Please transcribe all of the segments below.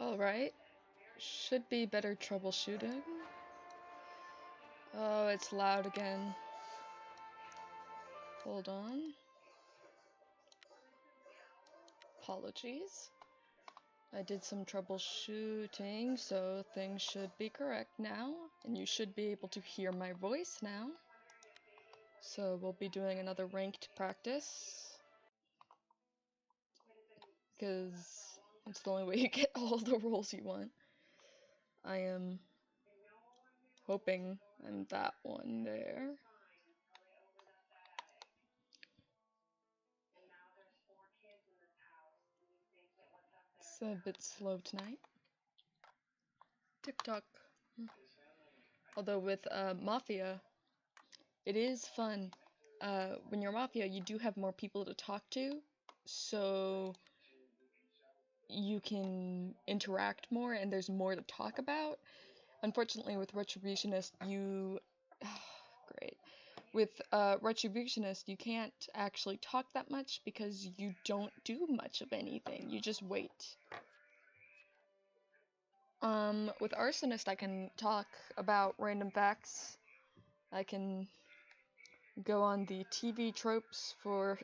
Alright. Should be better troubleshooting. Oh, it's loud again. Hold on. Apologies. I did some troubleshooting, so things should be correct now, and you should be able to hear my voice now. So we'll be doing another ranked practice, because it's the only way you get all the roles you want. I am hoping I'm that one there. It's a bit slow tonight. TikTok. Although with Mafia, it is fun. When you're Mafia, you do have more people to talk to, so you can interact more and there's more to talk about. Unfortunately, with Retributionist, great. With Retributionist, you can't actually talk that much because you don't do much of anything. You just wait. With Arsonist, I can talk about random facts. I can go on the TV tropes for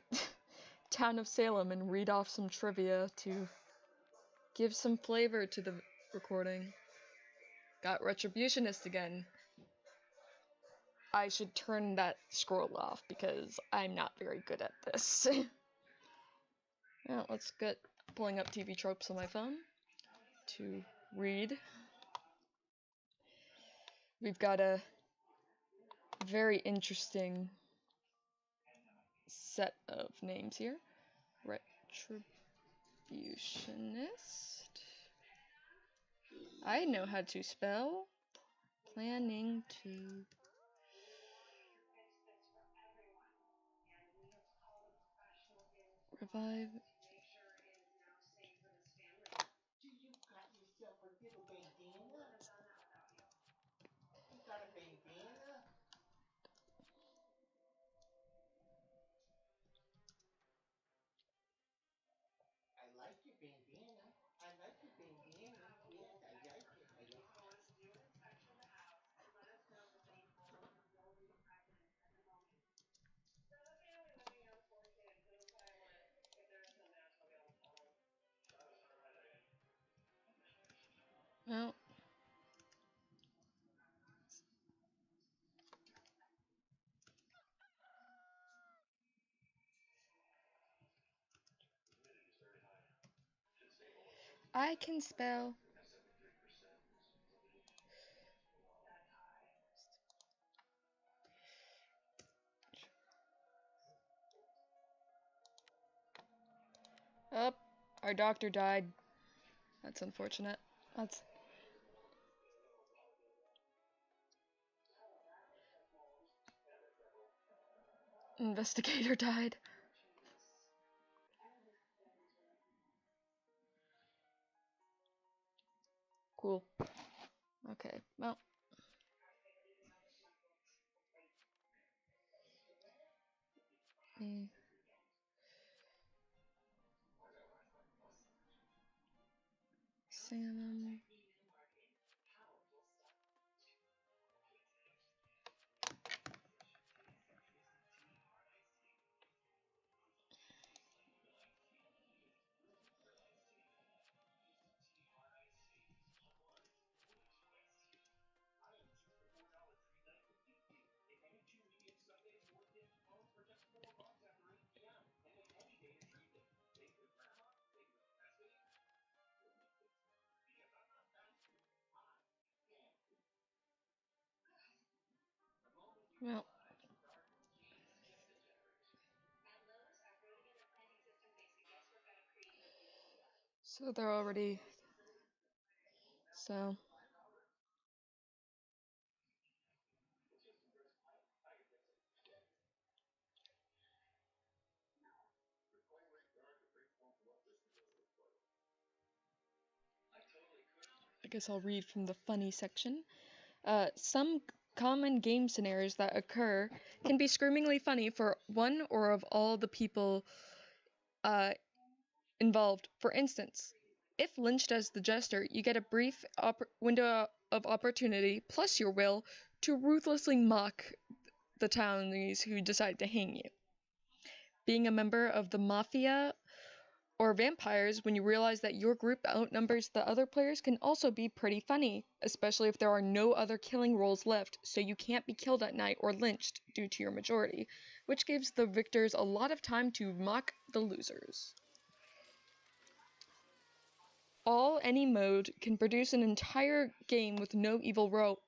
Town of Salem and read off some trivia to give some flavor to the recording. Got Retributionist again. I should turn that scroll off because I'm not very good at this. Now, let's get pulling up TV tropes on my phone to read. We've got a very interesting set of names here. Retributionist. I know how to spell. Planning to revive. Well, I can spell. Oh, our doctor died. That's unfortunate. That's... Investigator died. Cool. Okay, well. Salmon. Well. So they're already... So... I guess I'll read from the funny section. Some common game scenarios that occur can be screamingly funny for one or of all the people involved. For instance, If lynched as the jester, you get a brief window of opportunity, plus your will, to ruthlessly mock the townies who decide to hang you. Being a member of the mafia or vampires when you realize that your group outnumbers the other players can also be pretty funny, especially if there are no other killing roles left, so you can't be killed at night or lynched due to your majority, which gives the victors a lot of time to mock the losers. Any mode can produce an entire game with no evil roles,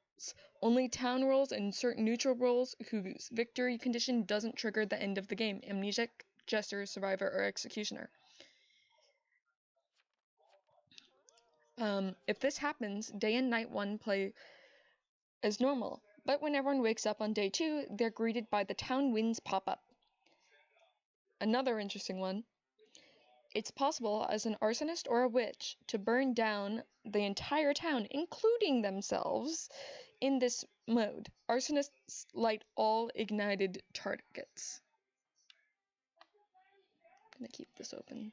only town roles and certain neutral roles whose victory condition doesn't trigger the end of the game: amnesiac, jester, survivor, or executioner. If this happens, day and night 1 play as normal, but when everyone wakes up on day 2, they're greeted by the town winds pop-up. Another interesting one. It's possible as an arsonist or a witch to burn down the entire town, including themselves, in this mode. Arsonists light all ignited targets. I'm gonna keep this open.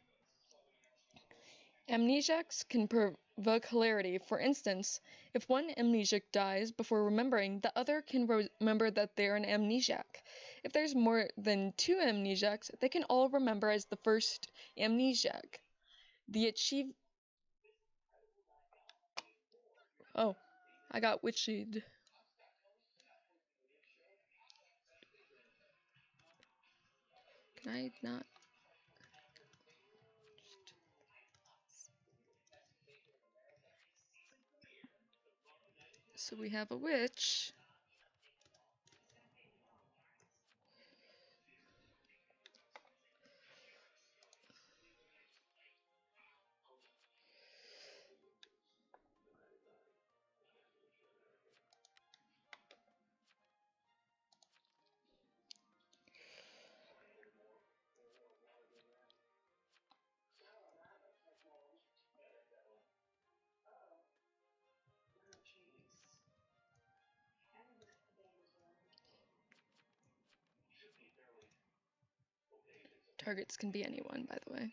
Amnesiacs can provoke hilarity. For instance, if one amnesiac dies before remembering, the other can remember that they're an amnesiac. If there's more than 2 amnesiacs, they can all remember as the first amnesiac. Oh, I got witched. Can I not? So we have a witch. Targets can be anyone, by the way.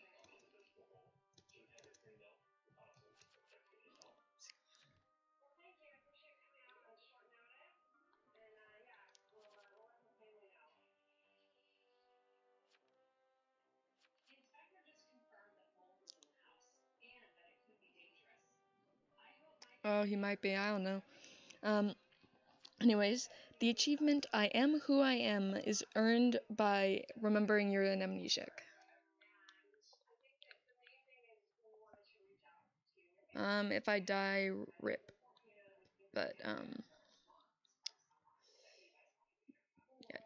Oh, he might be, I don't know. Anyways, the achievement I am who I am is earned by remembering you're an amnesiac. If I die, rip. But, yeah,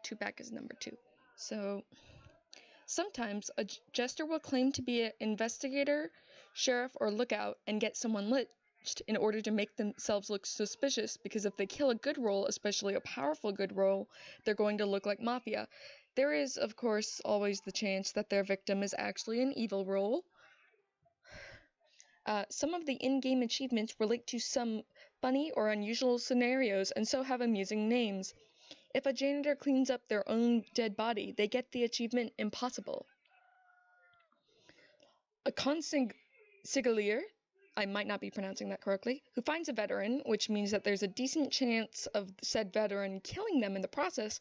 2 back is number 2. So, sometimes a jester will claim to be an investigator, sheriff, or lookout and get someone lynched in order to make themselves look suspicious, because if they kill a good role, especially a powerful good role, they're going to look like mafia. There is, of course, always the chance that their victim is actually an evil role. Some of the in-game achievements relate to some funny or unusual scenarios and so have amusing names. If a janitor cleans up their own dead body, they get the achievement Impossible. A consigliere, I might not be pronouncing that correctly, who finds a veteran, which means that there's a decent chance of said veteran killing them in the process,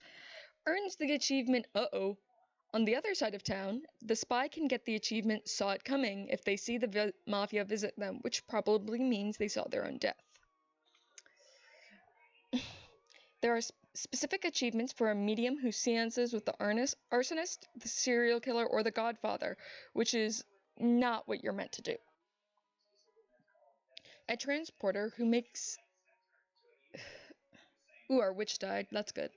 earns the achievement Uh-oh. On the other side of town, the spy can get the achievement Saw It Coming if they see the mafia visit them, which probably means they saw their own death. There are specific achievements for a medium who seances with the arsonist, the serial killer, or the godfather, which is not what you're meant to do. A transporter who makes... Ooh, our witch died. That's good.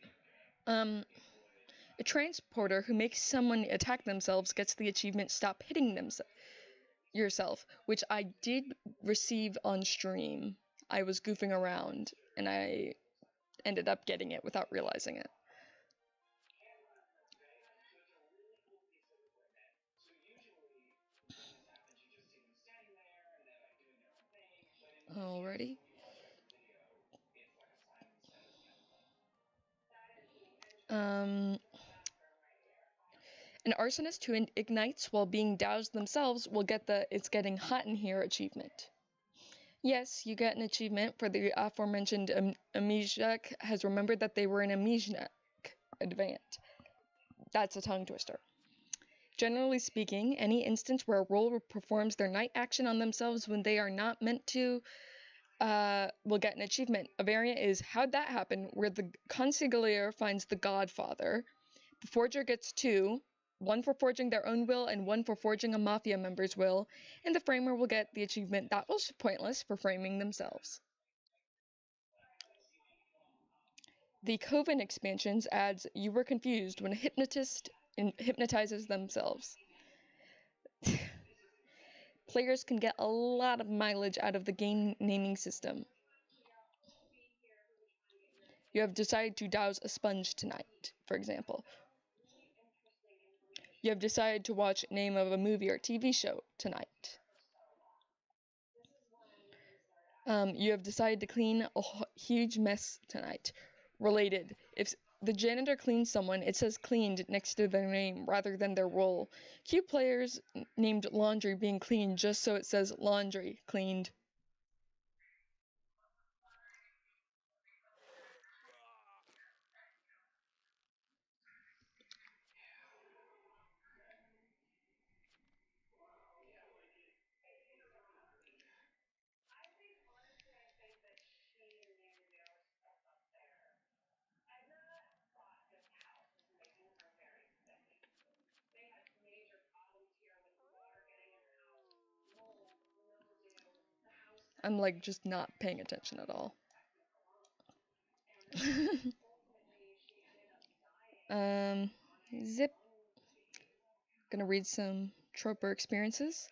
A transporter who makes someone attack themselves gets the achievement Stop Hitting Yourself, which I did receive on stream. I was goofing around, and I ended up getting it without realizing it. Alrighty. An An arsonist who ignites while being doused themselves will get the "It's getting hot in here" achievement. Yes, you get an achievement for the aforementioned amnesiac has remembered that they were an amnesiac event. That's a tongue twister. Generally speaking, any instance where a role performs their night action on themselves when they are not meant to will get an achievement. A variant is "How'd that happen?", where the consigliere finds the Godfather. The forger gets 2, one for forging their own will and one for forging a mafia member's will, and the framer will get the achievement "That was pointless" for framing themselves. The Coven expansions adds "You were confused" when a hypnotist hypnotizes themselves. Players can get a lot of mileage out of the game naming system. You have decided to douse a sponge tonight, for example. You have decided to watch name of a movie or TV show tonight. You have decided to clean a huge mess tonight. Related, if the janitor cleans someone, it says "cleaned" next to their name rather than their role. Cue players named laundry being cleaned just so it says "laundry cleaned". I'm like just not paying attention at all. Zip. Gonna read some troper experiences.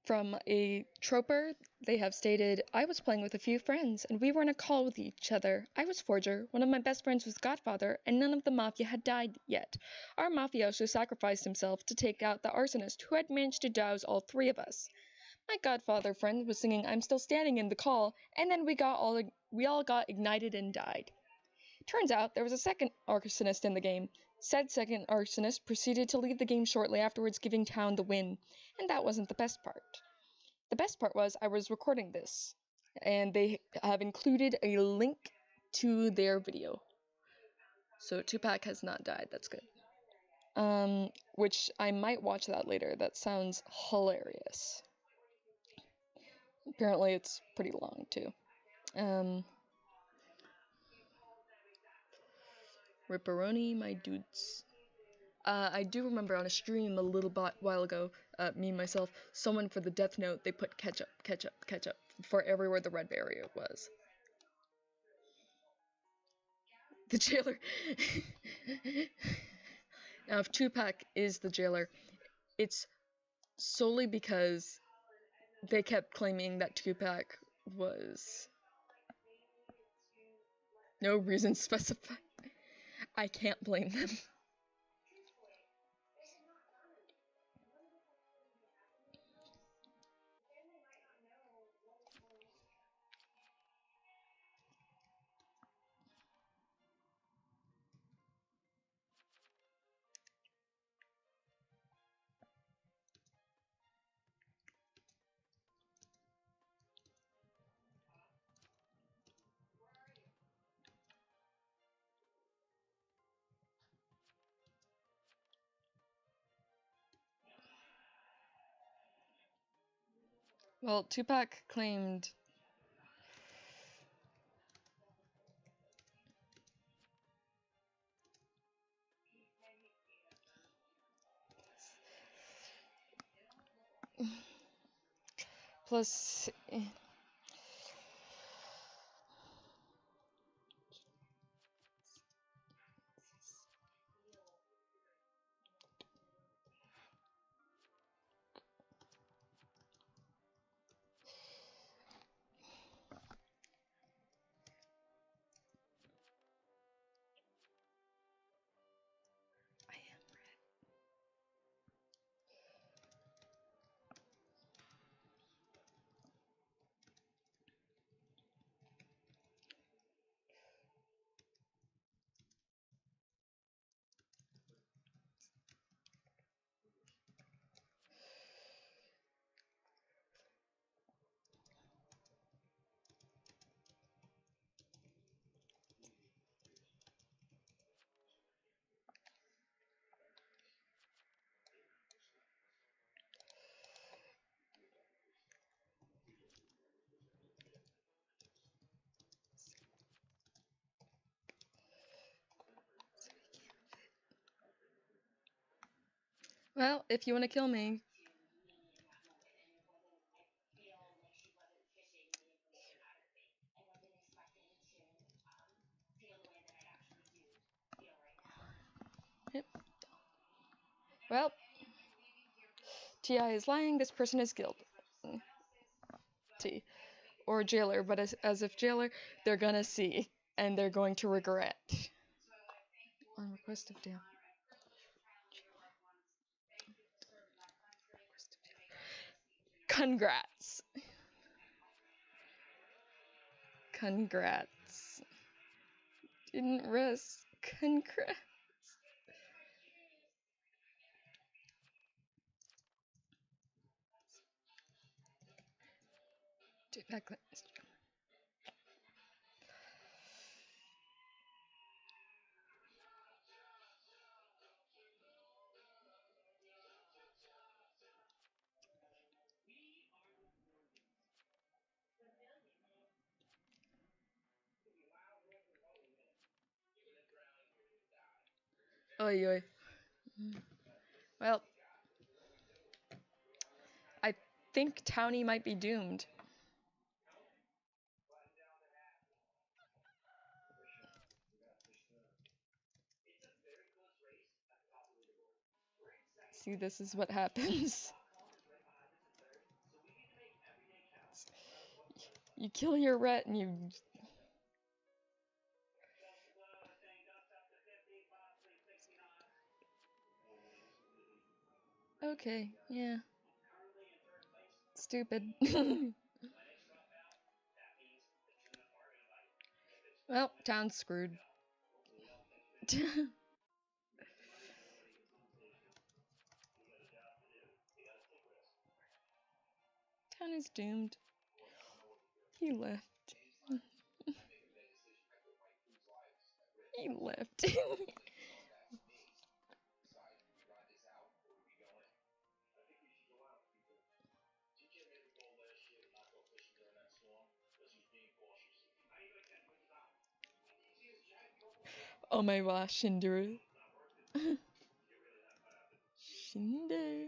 From a troper, they have stated, "I was playing with a few friends, and we were in a call with each other. I was Forger, one of my best friends was Godfather, and none of the Mafia had died yet. Our mafioso sacrificed himself to take out the arsonist, who had managed to douse all 3 of us. My Godfather friend was singing 'I'm Still Standing' in the call, and then we all got ignited and died. Turns out there was a second arsonist in the game. Said second arsonist proceeded to leave the game shortly afterwards, giving town the win. And that wasn't the best part. The best part was I was recording this, and they have included a link to their video. So Tupac has not died. That's good. Which I might watch that later. That sounds hilarious. Apparently it's pretty long too. Ripperoni, my dudes. I do remember on a stream a little while ago, me myself, someone for the Death Note, they put ketchup for everywhere the red barrier was. The jailer. Now, if Tupac is the jailer, it's solely because they kept claiming that Tupac was no reason specified. I can't blame them. Well, Tupac claimed plus Well, if you want to kill me. Yep. Well, TI is lying, this person is guilty. Or jailer, but as if jailer, they're gonna see, and they're going to regret. On request of damn. Congrats. Congrats. Didn't risk. Congrats. Dude, that Oy oy. Well, I think Townie might be doomed. See, this is what happens. You kill your ret and you... Okay, yeah. Stupid. Well, town's screwed. Town is doomed. He left. He left. Oh my gosh, Shinderu. Shinderu.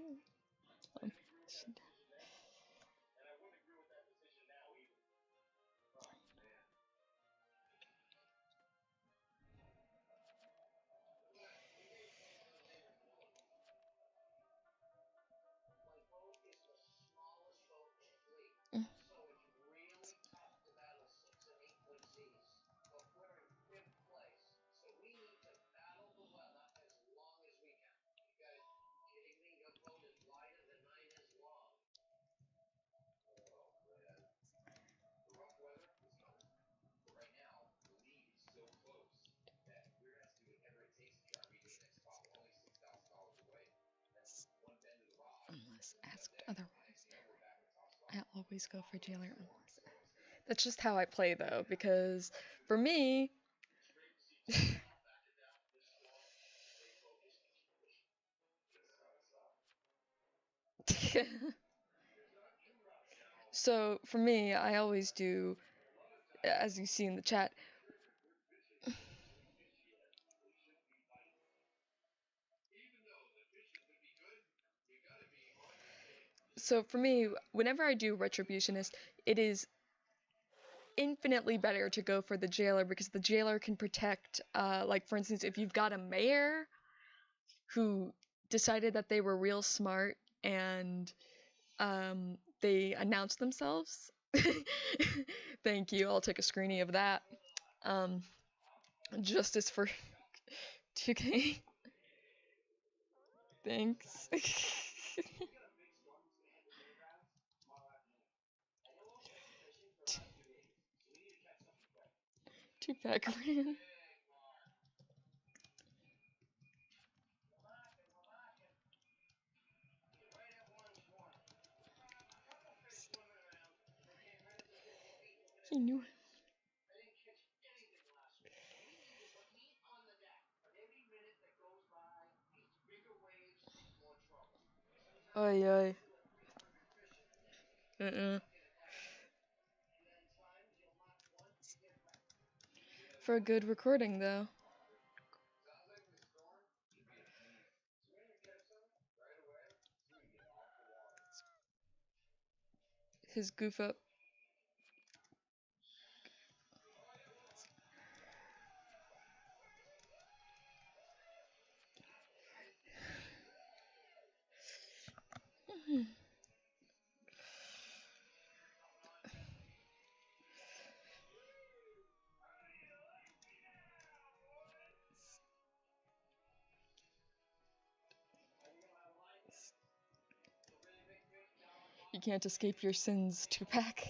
Unless asked otherwise. I always go for jailer unless asked. That's just how I play though, because for me... So for me, I always do, as you see in the chat. So for me, whenever I do Retributionist, it is infinitely better to go for the jailer because the jailer can protect, like for instance, if you've got a mayor who decided that they were real smart and they announced themselves. Thank you, I'll take a screenie of that. Justice for 2K. Thanks. Two-pack ran. He knew it. Oy oy. For a good recording, though. his goof up. You can't escape your sins, Tupac.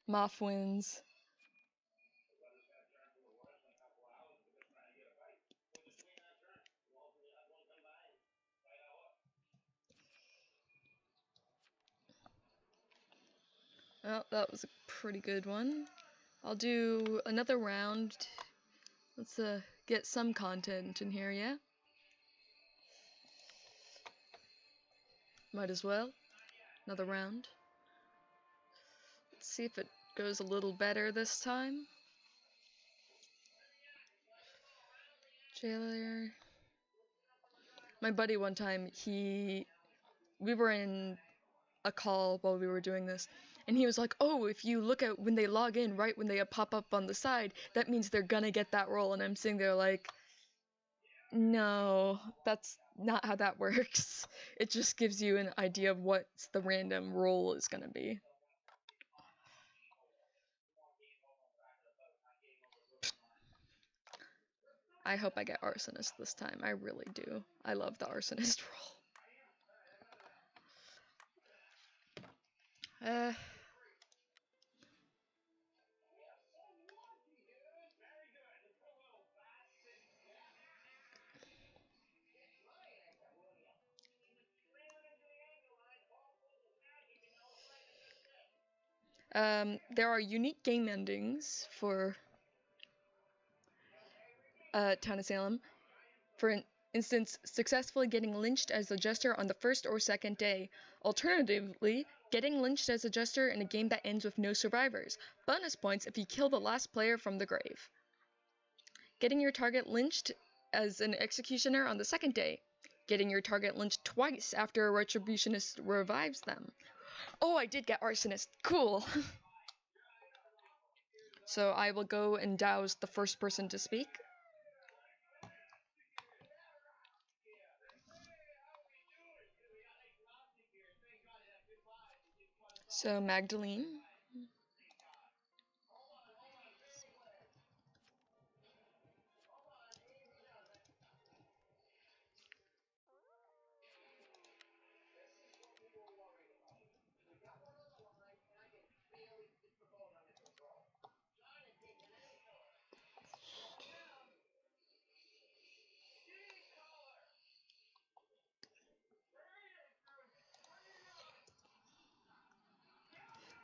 Moff wins. Well, that was a pretty good one. I'll do another round. Let's get some content in here, yeah? Might as well. Another round. Let's see if it goes a little better this time. Jailer. My buddy one time, we were in a call while we were doing this, and he was like, oh, if you look at when they log in, right when they pop up on the side, that means they're gonna get that role. And I'm sitting there like, no, that's not how that works. It just gives you an idea of what the random role is gonna be. I hope I get Arsonist this time. I really do. I love the Arsonist role. There are unique game endings for Town of Salem. For instance, successfully getting lynched as a jester on the first or second day. Alternatively, getting lynched as a jester in a game that ends with no survivors. Bonus points if you kill the last player from the grave. Getting your target lynched as an executioner on the second day. Getting your target lynched twice after a retributionist revives them. Oh, I did get Arsonist. Cool. So I will go and douse the first person to speak. So Magdalene.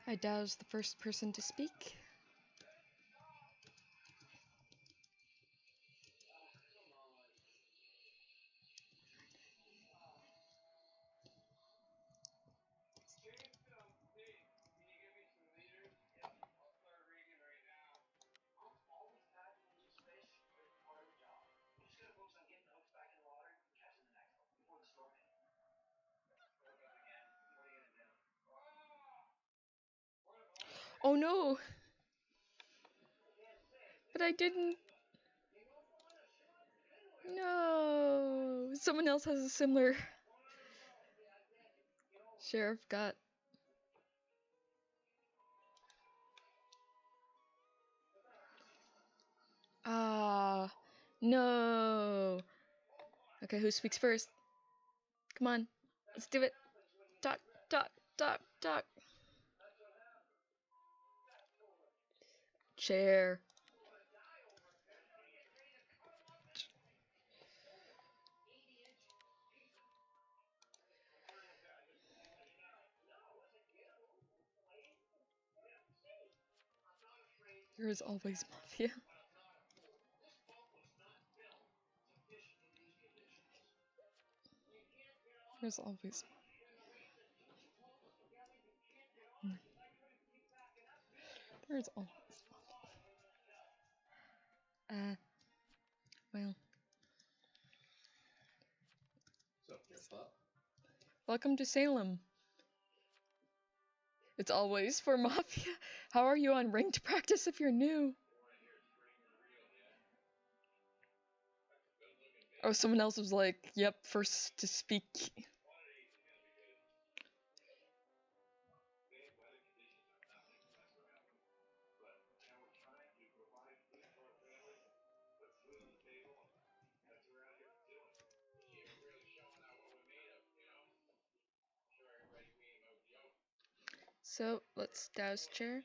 I douse the first person to speak. Oh no! But I didn't. No! Someone else has a similar sheriff got. Ah, no. Okay, who speaks first? Come on, let's do it. Talk, talk, talk, talk. Chair. There is always mafia. There's always. There's always. Well. Welcome to Salem. It's always for Mafia. How are you on ranked practice if you're new? Oh, someone else was like, yep, first to speak. So, let's douse chair.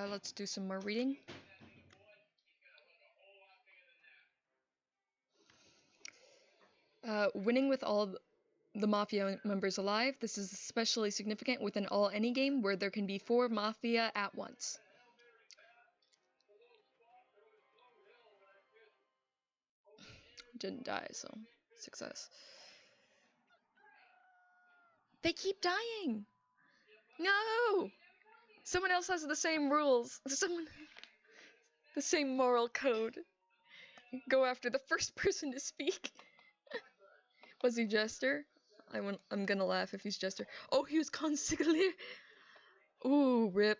Let's do some more reading. Winning with all the Mafia members alive. This is especially significant with an all-any game where there can be 4 Mafia at once. Didn't die, so success. They keep dying! No! Someone else has the same rules. The same moral code. Go after the first person to speak. Was he Jester? I'm gonna laugh if he's Jester. Oh, he was Consigliere. Ooh, rip.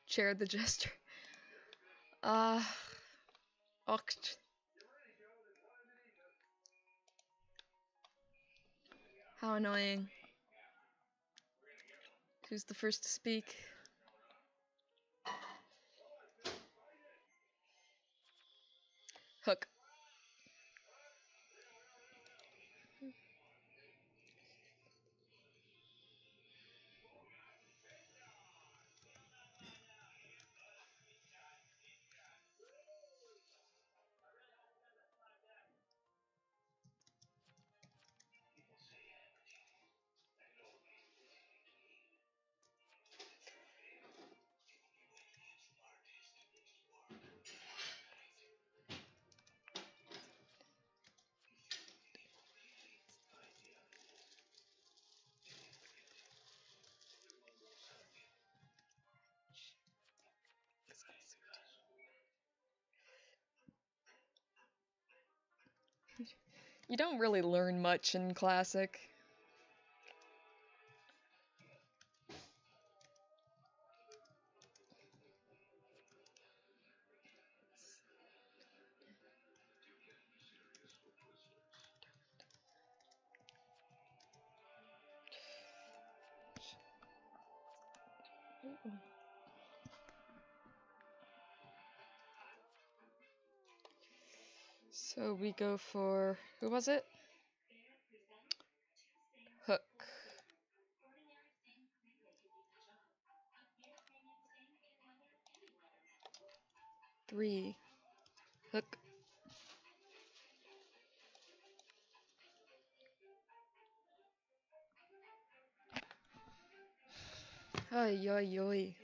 Chair the Jester. Oct. How annoying. Who's the first to speak? Hook. You don't really learn much in Classic. So we go for, who was it? Hook. Three. Hook. Ay, ay, ay.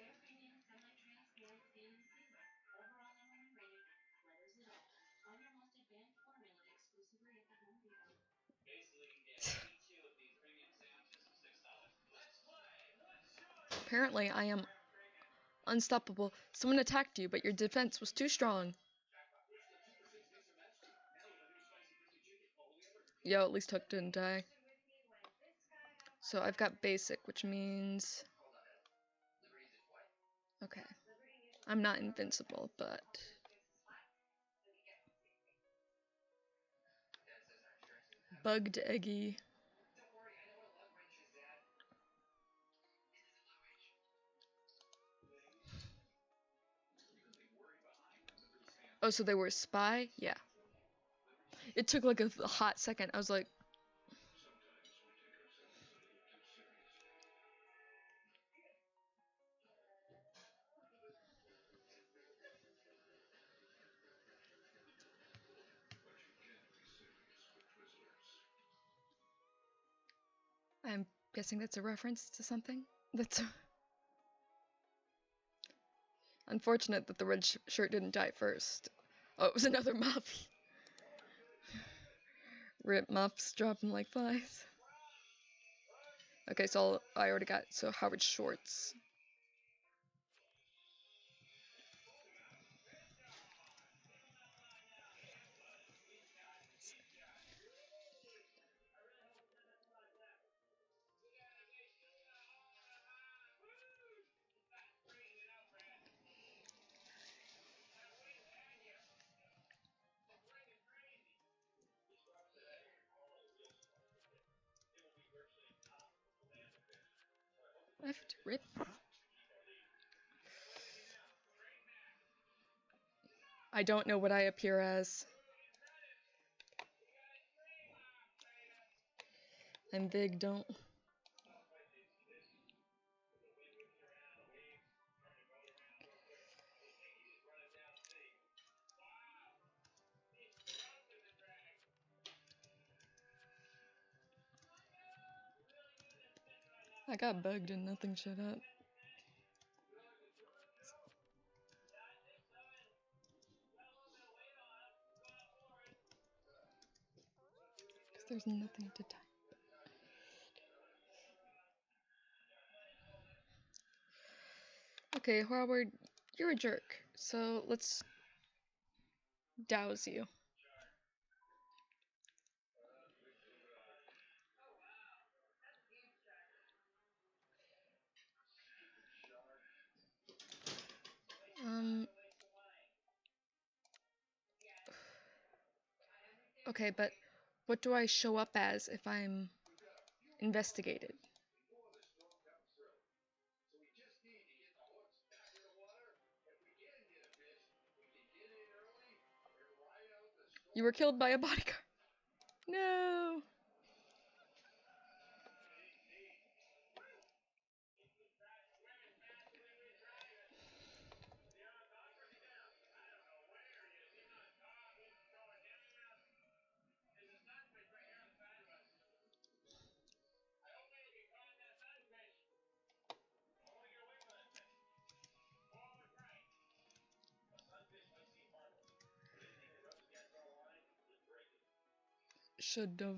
Apparently, I am unstoppable. Someone attacked you, but your defense was too strong. Yo, at least Hook didn't die. So I've got basic, which means... Okay. I'm not invincible, but... Bugged Eggy. Oh, so they were a spy? Yeah. It took like a hot second. I was like... I'm guessing that's a reference to something? That's... Unfortunate that the red shirt didn't die first. Oh, it was another Muffy. Rip Muffs dropping like flies. Okay, so I already got Howard Schwartz. Left, rip. I don't know what I appear as. I'm big, don't. I got bugged and nothing showed up. Because there's nothing to type. Okay, Howard, you're a jerk. So let's douse you. Okay, but what do I show up as if I'm investigated? You were killed by a bodyguard. No. Should've.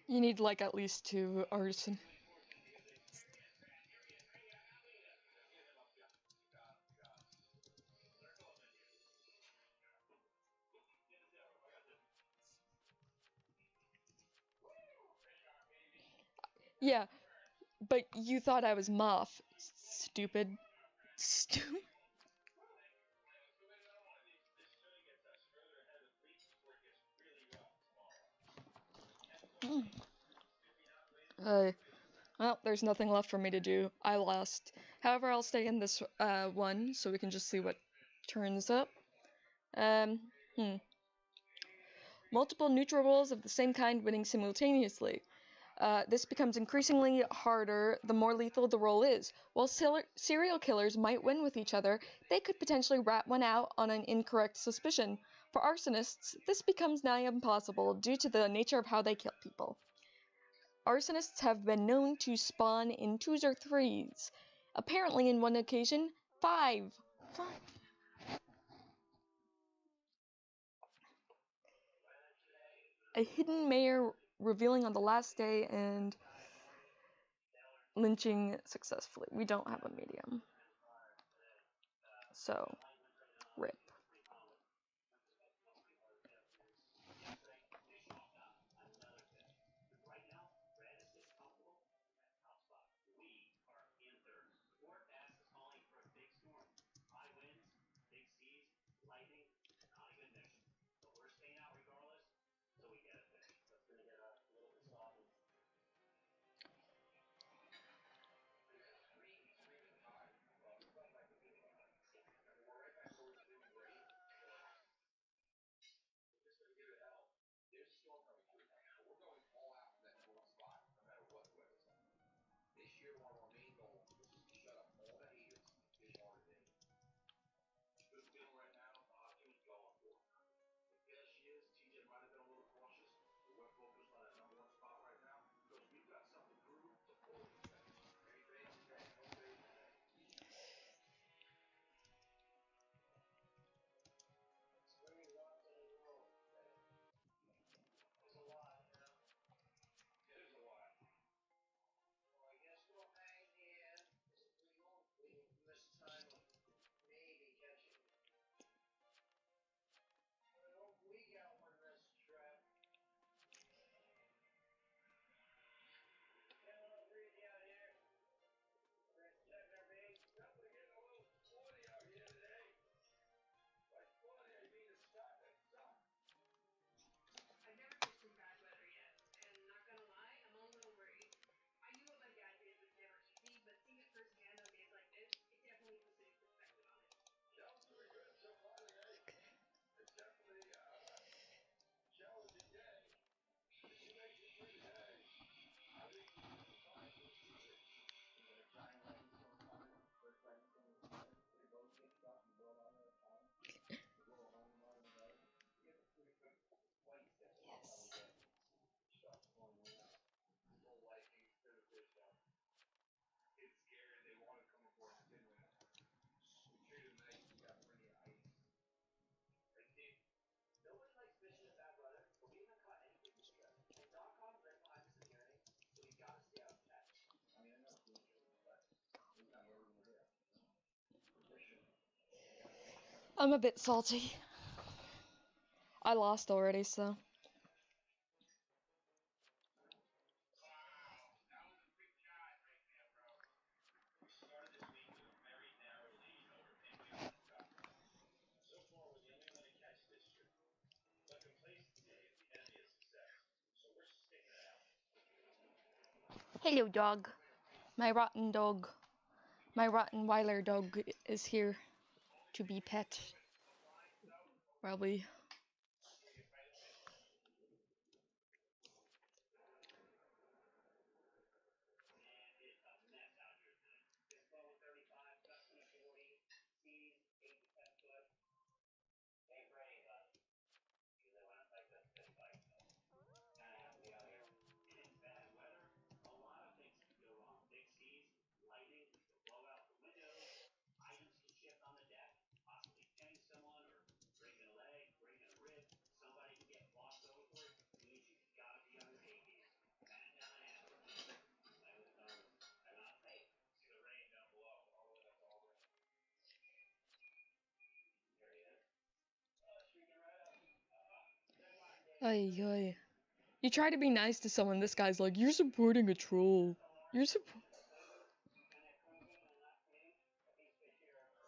You need like at least 2 arson. Yeah, but you thought I was Moth. Stupid. Stupid. Well, there's nothing left for me to do. I lost. However, I'll stay in this one so we can just see what turns up. Um, hmm. Multiple neutral roles of the same kind winning simultaneously. This becomes increasingly harder the more lethal the role is. While serial killers might win with each other, they could potentially rat one out on an incorrect suspicion. For arsonists, this becomes nigh impossible due to the nature of how they kill people. Arsonists have been known to spawn in 2s or 3s. Apparently, in one occasion, 5. 5. A hidden mayor revealing on the last day and lynching successfully. We don't have a medium. So, rip. I'm a bit salty. I lost already, so. Hello, dog. My rotten dog. My Rottweiler dog is here to be pet. Probably. Ay, ay. You try to be nice to someone, this guy's like, you're supporting a troll. You're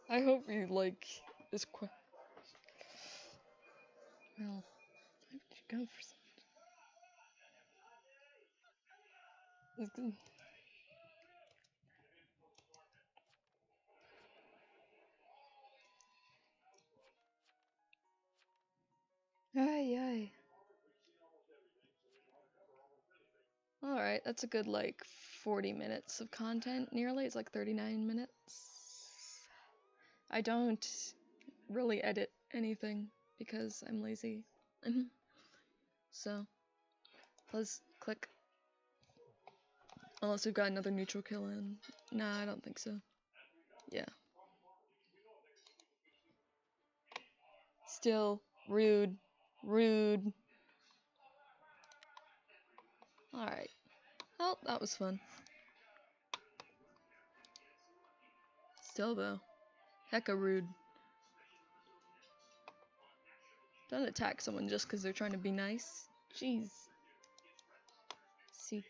I hope you like this well, why would you go for something? Ay, ay. Alright, that's a good, like, 40 minutes of content, nearly. It's like 39 minutes. I don't really edit anything because I'm lazy. So, let's click. Unless we've got another neutral kill in. Nah, I don't think so. Yeah. Still, rude. Rude. Alright. Well, that was fun. Still, though. Hecka rude. Don't attack someone just because they're trying to be nice. Jeez. See.